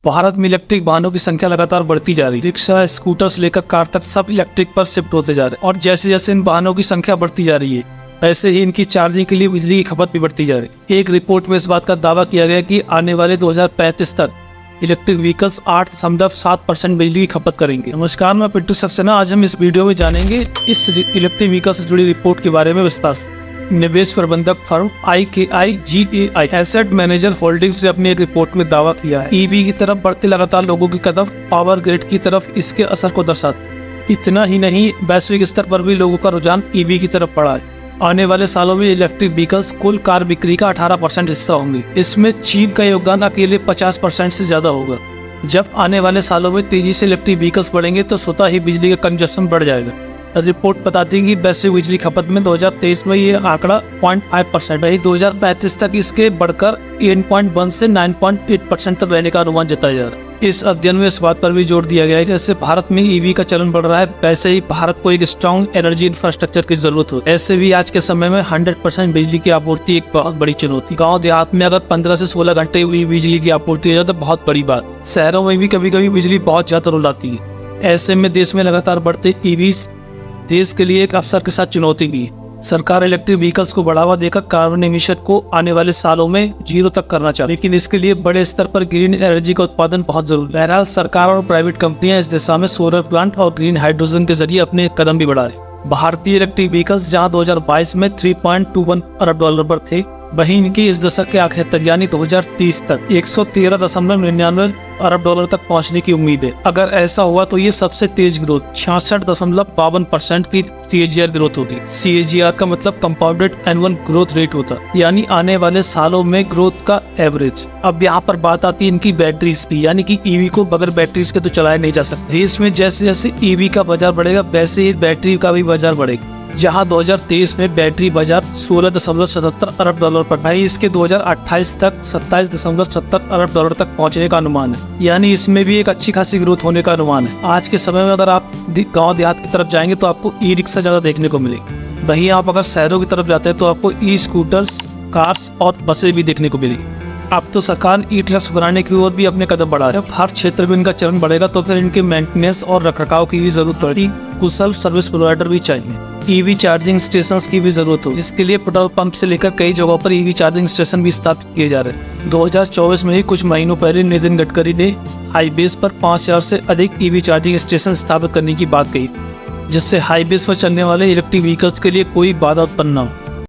भारत में इलेक्ट्रिक वाहनों की संख्या लगातार बढ़ती जा रही है। रिक्शा, स्कूटर से लेकर कार तक सब इलेक्ट्रिक पर शिफ्ट होते जा रहे हैं और जैसे जैसे इन वाहनों की संख्या बढ़ती जा रही है वैसे ही इनकी चार्जिंग के लिए बिजली की खपत भी बढ़ती जा रही है। एक रिपोर्ट में इस बात का दावा किया गया कि आने वाले 2035 तक इलेक्ट्रिक व्हीकल्स 8.7% बिजली की खपत करेंगे। नमस्कार, मैं पिंटू सक्सेना। आज हम इस वीडियो में जानेंगे इस इलेक्ट्रिक व्हीकल से जुड़ी रिपोर्ट के बारे में विस्तार से। निवेश प्रबंधक firm IKIGAI asset manager holdings ने अपनी एक रिपोर्ट में दावा किया है ईवी की तरफ बढ़ते लगातार लोगों की कदम पावर ग्रिड की तरफ इसके असर को दर्शाता। इतना ही नहीं, वैश्विक स्तर पर भी लोगों का रुझान ईवी की तरफ बढ़ा है। आने वाले सालों में इलेक्ट्रिक व्हीकल्स कुल कार बिक्री का 18% हिस्सा होंगे। इसमें चीन का योगदान अकेले 50% से ज्यादा होगा। जब आने वाले सालों में तेजी से इलेक्ट्रिक व्हीकल्स बढ़ेंगे तो स्वतः ही बिजली का कंजप्शन बढ़ जाएगा। रिपोर्ट बताती है कि वैश्विक बिजली खपत में 2023 में ये आंकड़ा 0.5% रही। 2035 तक इसके बढ़कर 8.1 से 9.8% तक रहने का अनुमान जताया जा रहा है। इस अध्ययन में इस बात पर भी जोर दिया गया है कि जैसे भारत में ईवी का चलन बढ़ रहा है वैसे ही भारत को एक स्ट्रॉन्ग एनर्जी इंफ्रास्ट्रक्चर की जरूरत हो। ऐसे भी आज के समय में 100% बिजली की आपूर्ति एक बहुत बड़ी चुनौती। गाँव देहात में अगर 15 से 16 घंटे हुई बिजली की आपूर्ति हो जाए तो बहुत बड़ी बात। शहरों में भी कभी कभी बिजली बहुत ज्यादा रुलाती है। ऐसे में देश में लगातार बढ़ते ईवी देश के लिए एक अवसर के साथ चुनौती भी है। सरकार इलेक्ट्रिक व्हीकल्स को बढ़ावा देकर कार्बन एमिशन को आने वाले सालों में 0 तक करना चाहती है, लेकिन इसके लिए बड़े स्तर पर ग्रीन एनर्जी का उत्पादन बहुत जरूरी है। बहरहाल सरकार और प्राइवेट कंपनियां इस दिशा में सोलर प्लांट और ग्रीन हाइड्रोजन के जरिए अपने कदम भी बढ़ा रही। भारतीय इलेक्ट्रिक व्हीकल्स जहां 2022 में 3.21 अरब डॉलर पर थे, वहीं इनकी इस दशक के आखिर तक यानी 2030 तक 113.99 अरब डॉलर तक पहुंचने की उम्मीद है। अगर ऐसा हुआ तो ये सबसे तेज ग्रोथ 66.52% की CAGR ग्रोथ होगी। CAGR का मतलब कंपाउंडेड एनुअल ग्रोथ रेट होता है, यानी आने वाले सालों में ग्रोथ का एवरेज। अब यहाँ पर बात आती है इनकी बैटरीज की, यानी कि ईवी को बगैर बैटरीज के तो चलाया नहीं जा सकता। देश में जैसे जैसे ईवी का बाजार बढ़ेगा वैसे ही बैटरी का भी बाजार बढ़ेगा। जहां 2023 में बैटरी बाजार 16.77 अरब डॉलर पर था, इसके 2028 तक 27.70 अरब डॉलर तक पहुंचने का अनुमान है, यानी इसमें भी एक अच्छी खासी ग्रोथ होने का अनुमान है। आज के समय में अगर आप गांव देहात की तरफ जाएंगे तो आपको ई रिक्शा ज्यादा देखने को मिलेगी। वहीं आप अगर शहरों की तरफ जाते हैं तो आपको ई स्कूटर्स, कार्स और बसें भी देखने को मिलेगी। अब तो सरकार ई-ट्रक्स बनाने की ओर भी अपने कदम बढ़ा रही है। हर क्षेत्र में इनका चलन बढ़ेगा तो फिर इनके मेंटेनेंस और रखरखाव की भी जरूरत पड़ेगी। कुशल सर्विस प्रोवाइडर भी चाहिए। ईवी चार्जिंग स्टेशंस की भी जरूरत हो। इसके लिए पेट्रोल पंप से लेकर कई जगहों पर ईवी चार्जिंग स्टेशन भी स्थापित किए जा रहे हैं। 2024 में ही कुछ महीनों पहले नितिन गडकरी ने हाईवेज पर 5000 से अधिक ईवी चार्जिंग स्टेशन स्थापित करने की बात कही, जिससे हाईवेज पर चलने वाले इलेक्ट्रिक व्हीकल्स के लिए कोई बाधा उत्पन्न न हो।